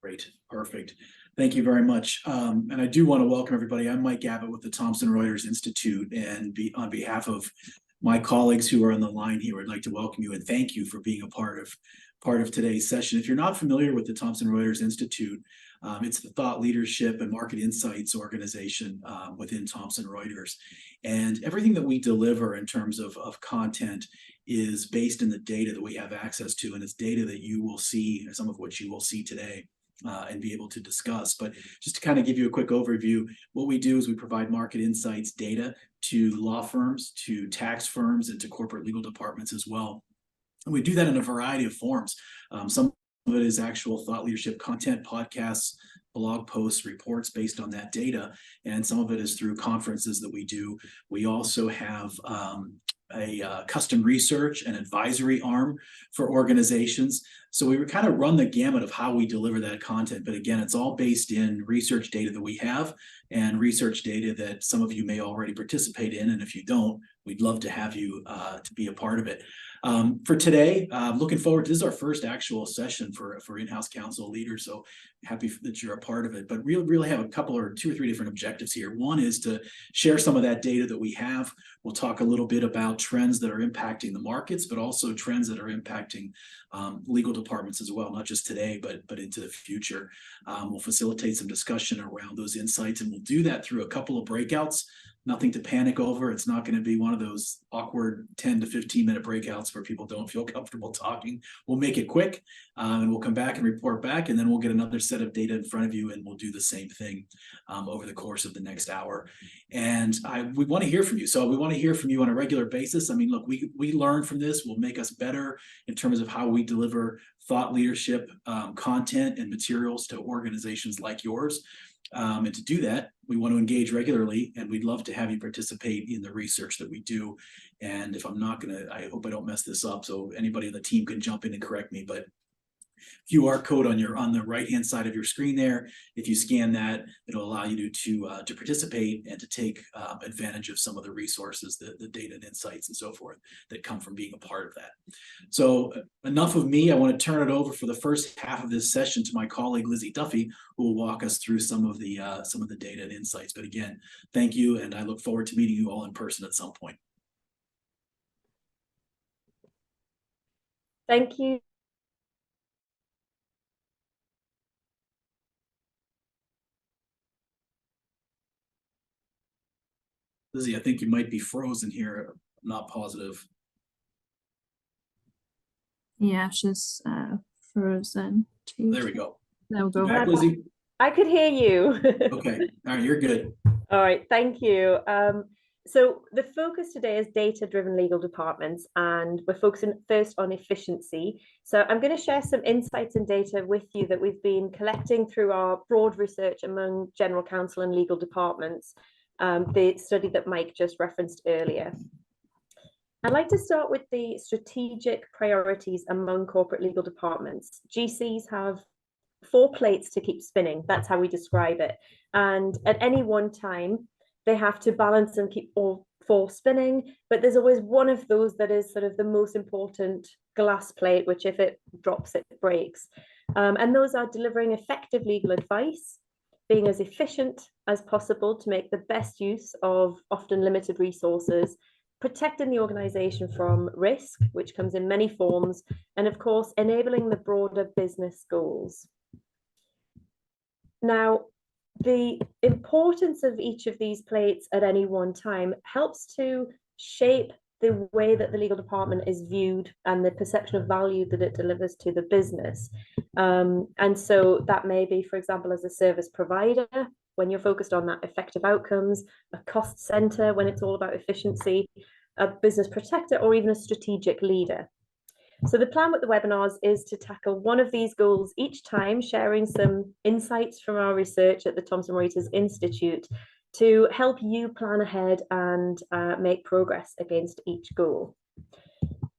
Great, perfect. Thank you very much. And I do want to welcome everybody. I'm Mike Abbott with the Thomson Reuters Institute, and on behalf of my colleagues who are on the line here, I'd like to welcome you and thank you for being a part of today's session. If you're not familiar with the Thomson Reuters Institute, it's the thought leadership and market insights organization within Thomson Reuters. And everything that we deliver in terms of content is based in the data that we have access to, and it's data that you will see, some of which you will see today. And be able to discuss. But just to kind of give you a quick overview, what we do is we provide market insights data to law firms, to tax firms, and to corporate legal departments as well. And we do that in a variety of forms. Some of it is actual thought leadership content, podcasts, blog posts, reports based on that data, and some of it is through conferences that we do. We also have a custom research and advisory arm for organizations. So we kind of run the gamut of how we deliver that content. But again, it's all based in research data that we have and research data that some of you may already participate in. And if you don't, we'd love to have you to be a part of it. For today, looking forward to this is our first actual session for in-house counsel leaders. So happy that you're a part of it. But really have a couple or two or three different objectives here. One is to share some of that data that we have. We'll talk a little bit about trends that are impacting the markets, but also trends that are impacting legal departments as well, not just today, but into the future. We'll facilitate some discussion around those insights, and we'll do that through a couple of breakouts. Nothing to panic over. It's not going to be one of those awkward 10 to 15 minute breakouts where people don't feel comfortable talking. We'll make it quick, and we'll come back and report back, and then we'll get another set of data in front of you, and we'll do the same thing over the course of the next hour. And we want to hear from you. So we want to hear from you on a regular basis. I mean, look, we learn from this. Will make us better in terms of how we deliver thought leadership content and materials to organizations like yours. And to do that, we want to engage regularly, and we'd love to have you participate in the research that we do. And if I'm not going to, I hope I don't mess this up, so anybody on the team can jump in and correct me, but QR code on the right hand side of your screen there. If you scan that, it'll allow you to participate and to take advantage of some of the resources, the data and insights and so forth that come from being a part of that. So enough of me. I want to turn it over for the first half of this session to my colleague Lizzy Duffy, who will walk us through some of the data and insights. But again, thank you, and I look forward to meeting you all in person at some point. Thank you. Lizzy, I think you might be frozen here. I'm not positive. Yeah, she's frozen too. There we go. There we go. Back, Lizzy? I could hear you. Okay. All right, you're good. All right, thank you. So the focus today is data-driven legal departments, and we're focusing first on efficiency. So I'm going to share some insights and data with you that we've been collecting through our broad research among general counsel and legal departments, the study that Mike just referenced earlier. I'd like to start with the strategic priorities among corporate legal departments. GCs have 4 plates to keep spinning. That's how we describe it. And at any one time, they have to balance and keep all 4 spinning, but there's always one of those that is sort of the most important glass plate, which if it drops, it breaks. And those are delivering effective legal advice, being as efficient as possible to make the best use of often limited resources, protecting the organization from risk, which comes in many forms, and of course, enabling the broader business goals. Now, the importance of each of these plates at any one time helps to shape the way that the legal department is viewed and the perception of value that it delivers to the business. And so that may be, for example, as a service provider, when you're focused on that effective outcomes, a cost center when it's all about efficiency, a business protector, or even a strategic leader. So the plan with the webinars is to tackle one of these goals each time, sharing some insights from our research at the Thomson Reuters Institute to help you plan ahead and make progress against each goal.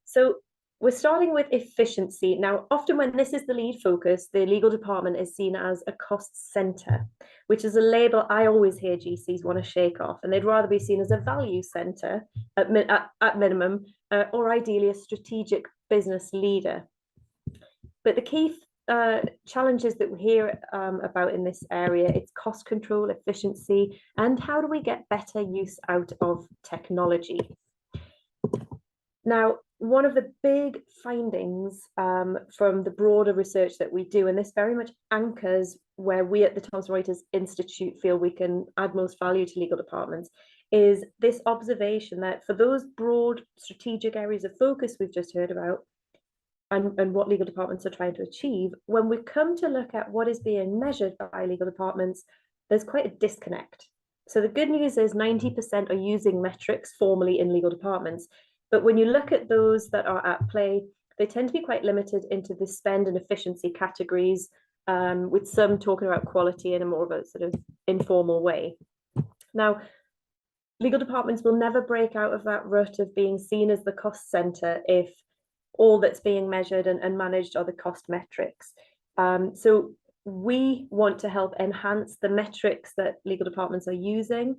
So we're starting with efficiency. Now, often when this is the lead focus, the legal department is seen as a cost center, which is a label I always hear GCs want to shake off, and they'd rather be seen as a value center at minimum, or ideally a strategic business leader. But the key challenges that we hear about in this area, it's cost control, efficiency, and how do we get better use out of technology. Now, one of the big findings from the broader research that we do, and this very much anchors where we at the Thomson Reuters Institute feel we can add most value to legal departments, is this observation that for those broad strategic areas of focus we've just heard about, and what legal departments are trying to achieve, when we come to look at what is being measured by legal departments, there's quite a disconnect. So the good news is 90% are using metrics formally in legal departments. But when you look at those that are at play, they tend to be quite limited into the spend and efficiency categories, with some talking about quality in a more of a sort of informal way. Now, legal departments will never break out of that rut of being seen as the cost center if all that's being measured and managed are the cost metrics. So we want to help enhance the metrics that legal departments are using,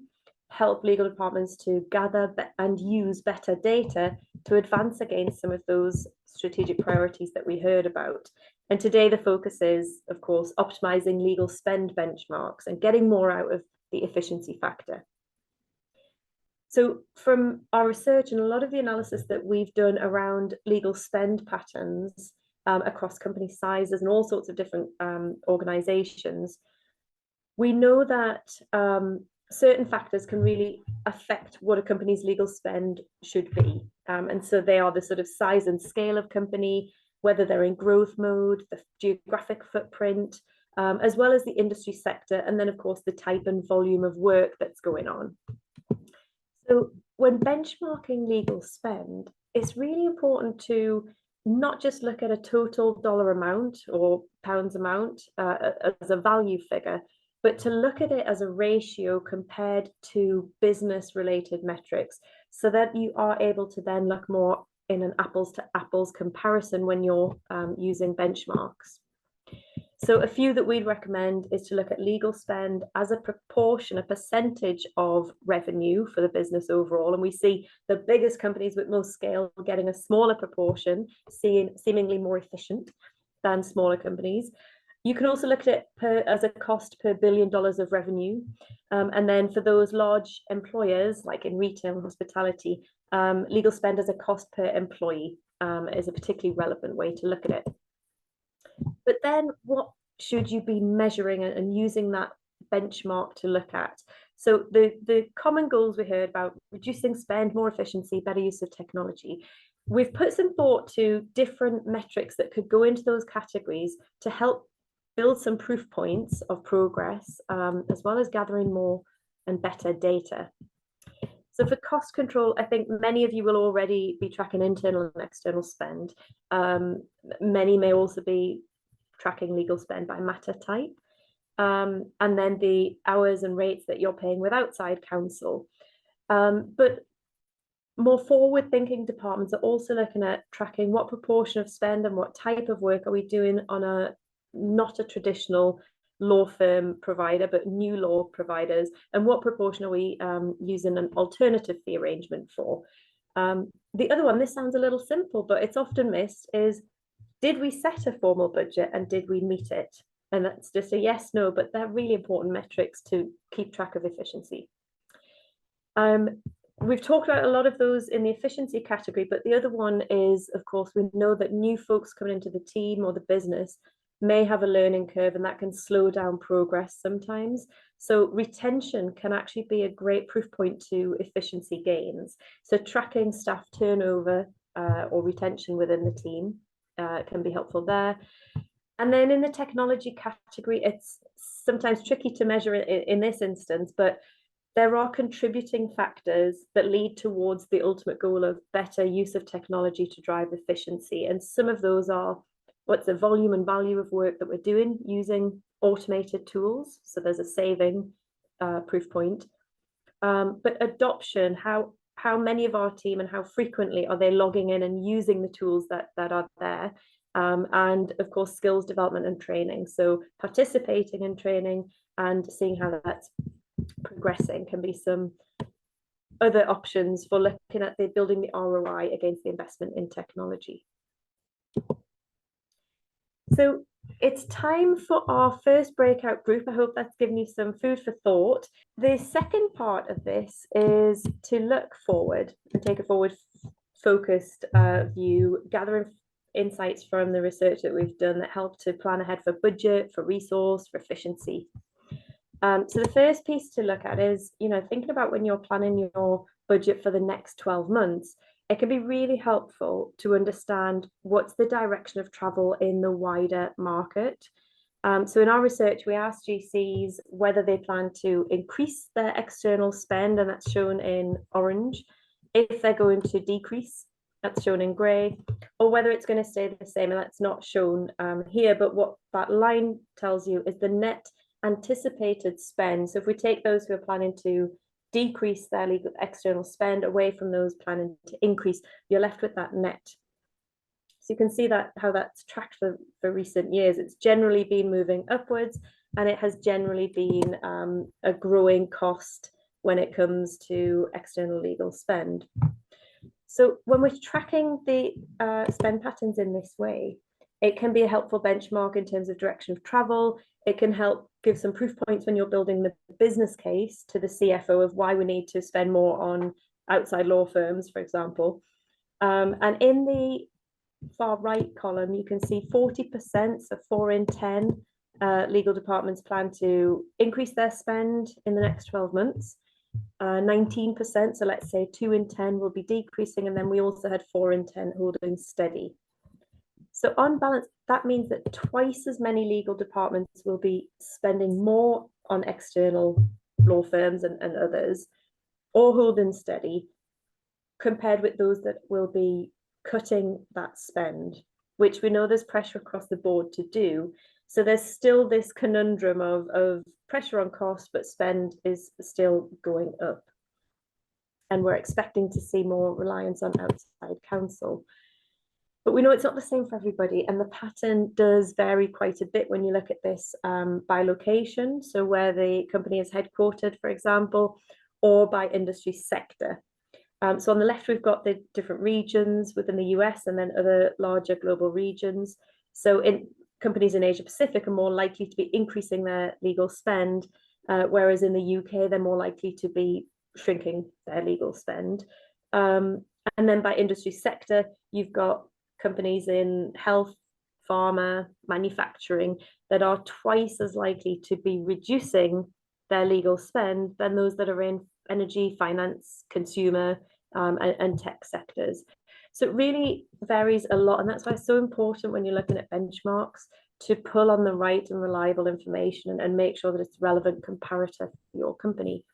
help legal departments to gather and use better data to advance against some of those strategic priorities that we heard about. And today the focus is, of course, optimizing legal spend benchmarks and getting more out of the efficiency factor. So from our research and a lot of the analysis that we've done around legal spend patterns across company sizes and all sorts of different organizations, we know that certain factors can really affect what a company's legal spend should be. And so they are the sort of size and scale of company, whether they're in growth mode, the geographic footprint, as well as the industry sector, and then of course the type and volume of work that's going on. So when benchmarking legal spend, it's really important to not just look at a total dollar amount or pounds amount as a value figure, but to look at it as a ratio compared to business related metrics, so that you are able to then look more in an apples to apples comparison when you're using benchmarks. So a few that we'd recommend is to look at legal spend as a proportion, a percentage of revenue for the business overall. And we see the biggest companies with most scale getting a smaller proportion, seemingly more efficient than smaller companies. You can also look at it as a cost per $1 billion of revenue. And then for those large employers, like in retail and hospitality, legal spend as a cost per employee is a particularly relevant way to look at it. But then what should you be measuring and using that benchmark to look at? So the common goals we heard about: reducing spend, more efficiency, better use of technology. We've put some thought to different metrics that could go into those categories to help build some proof points of progress, as well as gathering more and better data. So for cost control, I think many of you will already be tracking internal and external spend. Many may also be tracking legal spend by matter type, and then the hours and rates that you're paying with outside counsel. But more forward-thinking departments are also looking at tracking what proportion of spend and what type of work are we doing on not a traditional law firm provider, but new law providers, and what proportion are we using an alternative fee arrangement for. The other one, this sounds a little simple, but it's often missed, is did we set a formal budget and did we meet it? And that's just a yes, no, but they're really important metrics to keep track of efficiency. We've talked about a lot of those in the efficiency category, but the other one is, of course, we know that new folks coming into the team or the business may have a learning curve, and that can slow down progress sometimes. So retention can actually be a great proof point to efficiency gains. So tracking staff turnover or retention within the team can be helpful there. And then in the technology category, it's sometimes tricky to measure it in this instance, but there are contributing factors that lead towards the ultimate goal of better use of technology to drive efficiency. And some of those are what's the volume and value of work that we're doing using automated tools. So there's a saving proof point. But adoption, how many of our team and how frequently are they logging in and using the tools that are there? And of course, skills development and training. So participating in training and seeing how that's progressing can be some other options for looking at building the ROI against the investment in technology. So It's time for our first breakout group. I hope that's given you some food for thought. The second part of this is to look forward and take a forward focused view, gathering insights from the research that we've done that help to plan ahead for budget, for resource, for efficiency. So the first piece to look at is, thinking about when you're planning your budget for the next 12 months, it can be really helpful to understand what's the direction of travel in the wider market. So in our research, we asked GCs whether they plan to increase their external spend, and that's shown in orange, if they're going to decrease, that's shown in grey, or whether it's going to stay the same, and that's not shown here. But what that line tells you is the net anticipated spend. So if we take those who are planning to decrease their legal external spend away from those planning to increase, you're left with that net. So you can see that how that's tracked for recent years. It's generally been moving upwards, and it has generally been a growing cost when it comes to external legal spend. So when we're tracking the spend patterns in this way, it can be a helpful benchmark in terms of direction of travel. It can help give some proof points when you're building the business case to the CFO of why we need to spend more on outside law firms, for example. And in the far right column, you can see 40%, so 4 in 10 legal departments plan to increase their spend in the next 12 months. 19%, so let's say 2 in 10 will be decreasing, and then we also had 4 in 10 holding steady. So on balance, that means that twice as many legal departments will be spending more on external law firms and others, or holding steady, compared with those that will be cutting that spend, which we know there's pressure across the board to do. So there's still this conundrum of pressure on cost, but spend is still going up. And we're expecting to see more reliance on outside counsel. But we know it's not the same for everybody, and the pattern does vary quite a bit when you look at this by location, so where the company is headquartered, for example, or by industry sector. So on the left, we've got the different regions within the US and then other larger global regions. So companies in Asia Pacific are more likely to be increasing their legal spend, whereas in the UK, they're more likely to be shrinking their legal spend. And then by industry sector, you've got companies in health, pharma, manufacturing that are twice as likely to be reducing their legal spend than those that are in energy, finance, consumer, and tech sectors. So it really varies a lot, and that's why it's so important when you're looking at benchmarks to pull on the right and reliable information and make sure that it's relevant comparative for your company.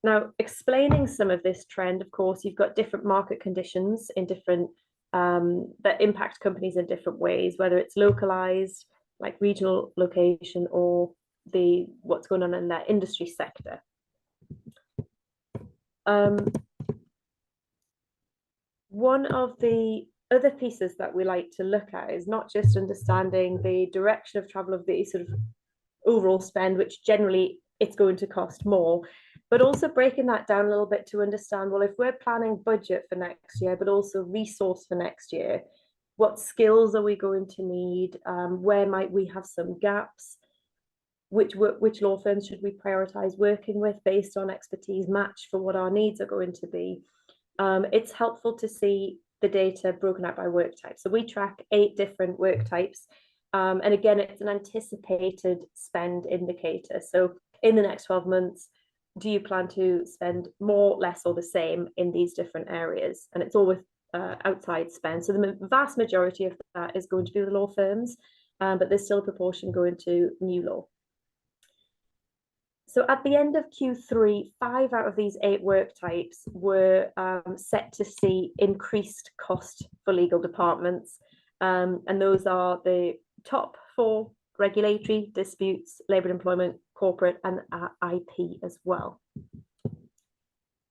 Now, explaining some of this trend, of course, you've got different market conditions in different that impact companies in different ways, whether it's localized, like regional location, or what's going on in that industry sector. One of the other pieces that we like to look at is not just understanding the direction of travel of the sort of overall spend, which generally it's going to cost more, but also breaking that down a little bit to understand, well, if we're planning budget for next year, but also resource for next year, what skills are we going to need? Where might we have some gaps? Which law firms should we prioritize working with based on expertise match for what our needs are going to be? It's helpful to see the data broken out by work type. So we track 8 different work types. And again, it's an anticipated spend indicator. So in the next 12 months, do you plan to spend more, less, or the same in these different areas? And it's all with outside spend. So the vast majority of that is going to be the law firms, but there's still a proportion going to new law. So at the end of Q3, 5 out of these 8 work types were set to see increased cost for legal departments. And those are the top 4: regulatory, disputes, labour and employment, corporate, and IP as well.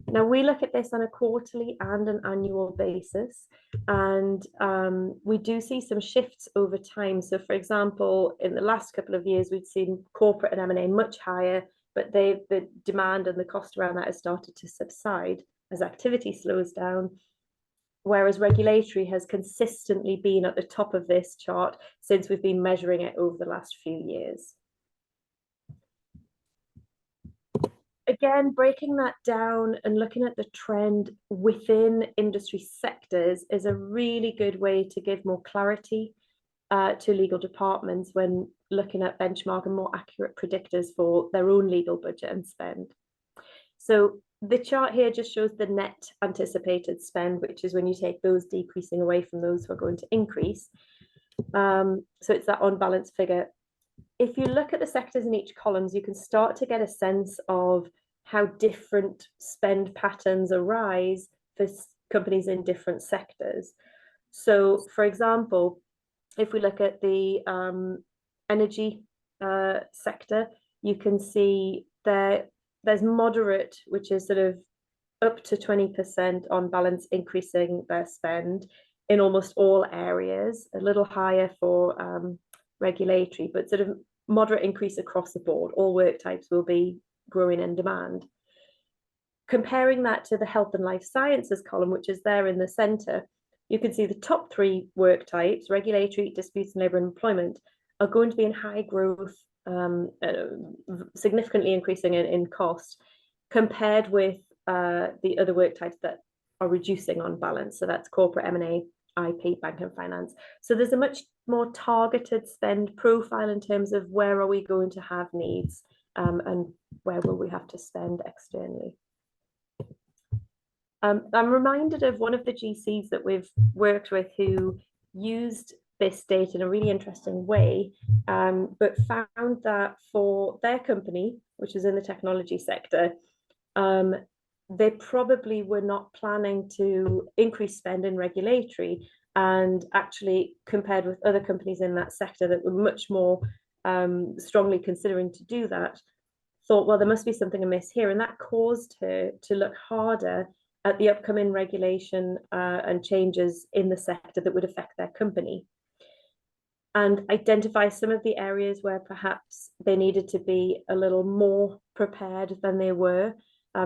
Now, we look at this on a quarterly and an annual basis, and we do see some shifts over time. So, for example, in the last couple of years, we've seen corporate and M&A much higher, but the demand and the cost around that has started to subside as activity slows down. whereas regulatory has consistently been at the top of this chart since we've been measuring it over the last few years. Again, breaking that down and looking at the trend within industry sectors is a really good way to give more clarity to legal departments when looking at benchmark and more accurate predictors for their own legal budget and spend. So the chart here just shows the net anticipated spend, which is when you take those decreasing away from those who are going to increase. So it's that on balance figure. If you look at the sectors in each columns, you can start to get a sense of how different spend patterns arise for companies in different sectors. So, for example, if we look at the energy sector, you can see there's moderate, which is sort of up to 20% on balance increasing their spend in almost all areas, a little higher for regulatory, but sort of moderate increase across the board. All work types will be growing in demand. Comparing that to the health and life sciences column, which is there in the center, you can see the top 3 work types, regulatory, disputes and labour and employment, are going to be in high growth, significantly increasing in cost, compared with the other work types that are reducing on balance. So that's corporate M&A, IP, bank and finance. So there's a much more targeted spend profile in terms of where are we going to have needs and where will we have to spend externally. I'm reminded of one of the GCs that we've worked with who used this data in a really interesting way, but found that for their company, which is in the technology sector, they probably were not planning to increase spend in regulatory, and actually compared with other companies in that sector that were much more strongly considering to do that, thought, well, there must be something amiss here. And that caused her to look harder at the upcoming regulation and changes in the sector that would affect their company, and identify some of the areas where perhaps they needed to be a little more prepared than they were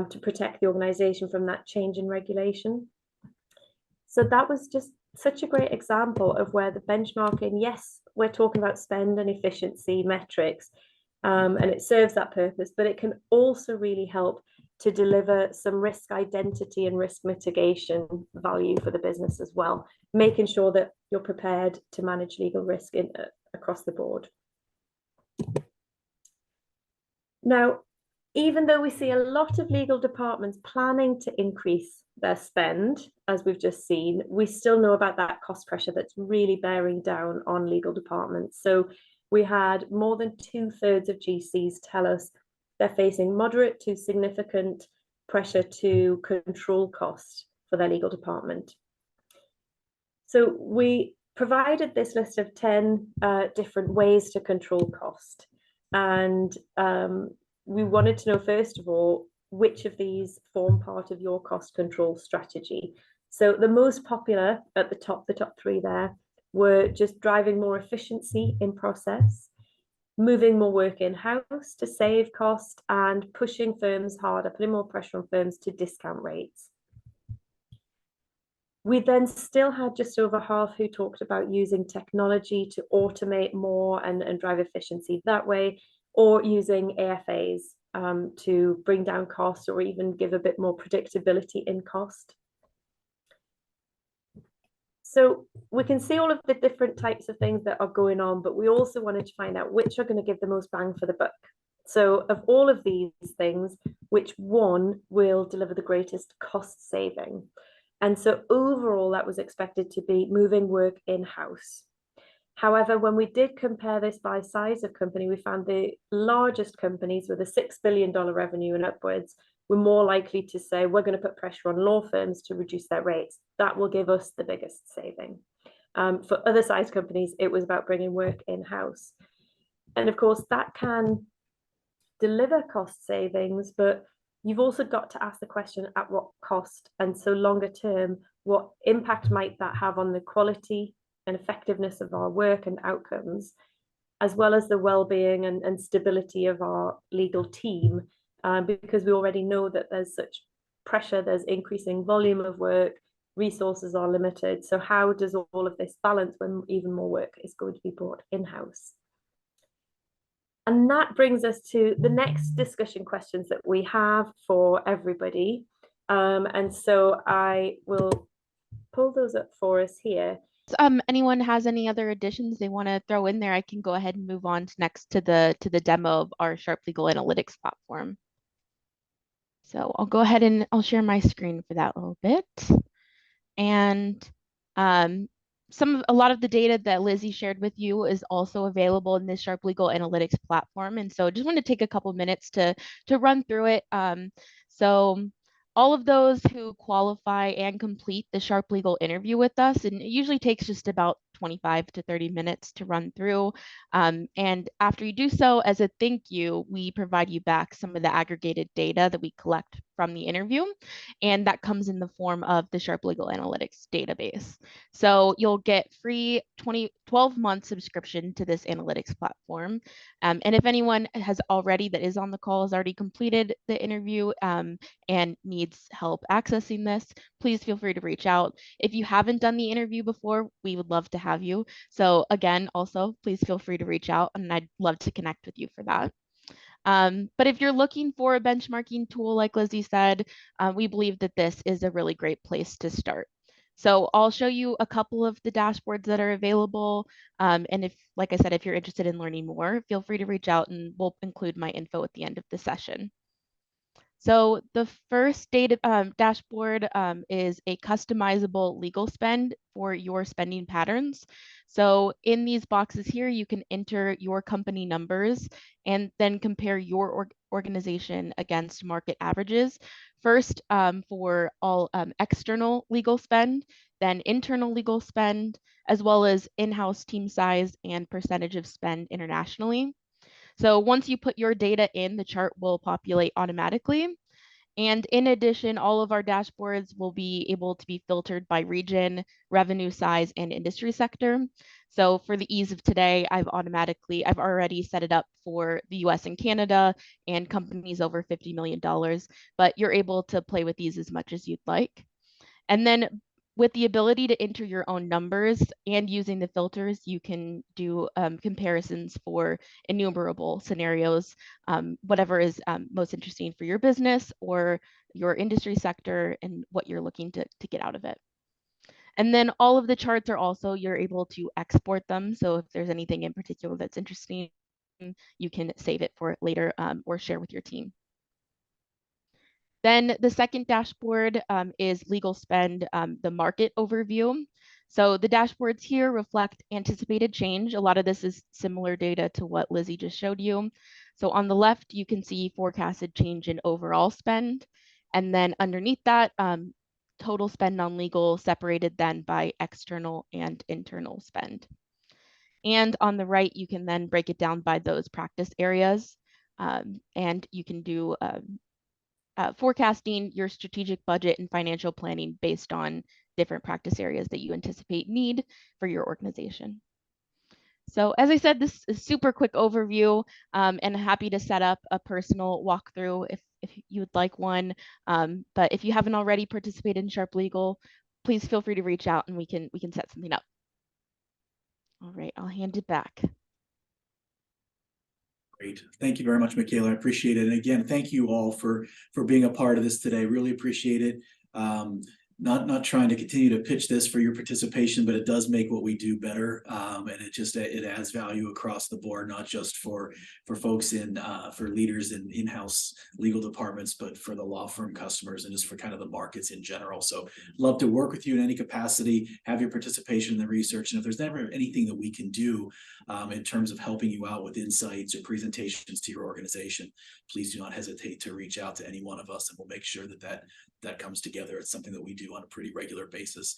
to protect the organization from that change in regulation. So that was just such a great example of where the benchmarking, yes, we're talking about spend and efficiency metrics, and it serves that purpose, but it can also really help to deliver some risk identity and risk mitigation value for the business as well, making sure that you're prepared to manage legal risk across the board. Now, even though we see a lot of legal departments planning to increase their spend, as we've just seen, we still know about that cost pressure that's really bearing down on legal departments. So we had more than 2/3 of GCs tell us they're facing moderate to significant pressure to control costs for their legal department. So we provided this list of 10 different ways to control cost. And we wanted to know, first of all, which of these form part of your cost control strategy. So the most popular at the top 3 there, were just driving more efficiency in process, moving more work in-house to save cost, and pushing firms harder, putting more pressure on firms to discount rates. We then still had just over half who talked about using technology to automate more and drive efficiency that way, or using AFAs to bring down costs or even give a bit more predictability in cost. So we can see all of the different types of things that are going on, but we also wanted to find out which are going to give the most bang for the buck. So of all of these things, which one will deliver the greatest cost saving? And so overall, that was expected to be moving work in-house. However, when we did compare this by size of company, we found the largest companies with a $6 billion revenue and upwards were more likely to say, we're going to put pressure on law firms to reduce their rates. That will give us the biggest saving. For other size companies, it was about bringing work in-house. And of course, that can deliver cost savings, but you've also got to ask the question, at what cost? And so longer term, what impact might that have on the quality and effectiveness of our work and outcomes, as well as the well-being and stability of our legal team, because we already know that there's such pressure, there's increasing volume of work, resources are limited. So how does all of this balance when even more work is going to be brought in-house? And that brings us to the next discussion questions that we have for everybody. And so I will pull those up for us here. Anyone has any other additions they want to throw in there, I can go ahead and move on to next to the demo of our Sharp Legal Analytics platform. So I'll go ahead and I'll share my screen for that a little bit. And a lot of the data that Lizzy shared with you is also available in this Sharp Legal Analytics platform. And so just want to take a couple minutes to run through it. So all of those who qualify and complete the Sharp Legal interview with us, and it usually takes just about 25 to 30 minutes to run through. And after you do so, as a thank you, we provide you back some of the aggregated data that we collect from the interview. And that comes in the form of the Sharp Legal Analytics database. So you'll get free 12-month subscription to this analytics platform. And if anyone has already, that is on the call, has already completed the interview and needs help accessing this, please feel free to reach out. If you haven't done the interview before, we would love to have you. So again, also, please feel free to reach out and I'd love to connect with you for that. But if you're looking for a benchmarking tool, like Lizzy said, we believe that this is a really great place to start. So I'll show you a couple of the dashboards that are available. And if, like I said, if you're interested in learning more, feel free to reach out and we'll include my info at the end of the session. So the first data dashboard is a customizable legal spend for your spending patterns. So in these boxes here, you can enter your company numbers and then compare your organization against market averages. First for all external legal spend, then internal legal spend, as well as in-house team size and percentage of spend internationally. So once you put your data in, the chart will populate automatically. And in addition, all of our dashboards will be able to be filtered by region, revenue size, and industry sector. So for the ease of today, I've already set it up for the US and Canada and companies over $50 million, but you're able to play with these as much as you'd like. And then with the ability to enter your own numbers and using the filters, you can do comparisons for innumerable scenarios, whatever is most interesting for your business or your industry sector and what you're looking to get out of it. And then all of the charts are also, you're able to export them. So if there's anything in particular that's interesting, you can save it for later or share with your team. Then the second dashboard is legal spend, the market overview. So the dashboards here reflect anticipated change. A lot of this is similar data to what Lizzy just showed you. So on the left, you can see forecasted change in overall spend. And then underneath that, total spend on legal separated then by external and internal spend. And on the right, you can then break it down by those practice areas. And you can do forecasting your strategic budget and financial planning based on different practice areas that you anticipate need for your organization. So as I said, this is a super quick overview and happy to set up a personal walkthrough if you would like one. But if you haven't already participated in Sharp Legal, please feel free to reach out and we can set something up. All right, I'll hand it back. Great. Thank you very much, Michaela. I appreciate it. And again, thank you all for being a part of this today. Really appreciate it. Not trying to continue to pitch this for your participation, but it does make what we do better. And it adds value across the board, not just for folks for leaders in in-house legal departments, but for the law firm customers and just for kind of the markets in general. So love to work with you in any capacity, have your participation in the research. And if there's ever anything that we can do in terms of helping you out with insights or presentations to your organization, please do not hesitate to reach out to any one of us and we'll make sure that comes together. It's something that we do on a pretty regular basis.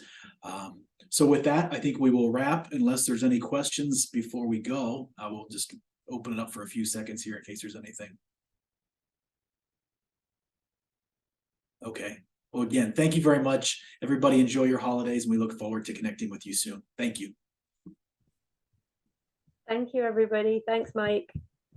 So with that, I think we will wrap unless there's any questions before we go. I will just open it up for a few seconds here in case there's anything. Okay. Well, again, thank you very much. Everybody enjoy your holidays and we look forward to connecting with you soon. Thank you. Thank you, everybody. Thanks, Mike.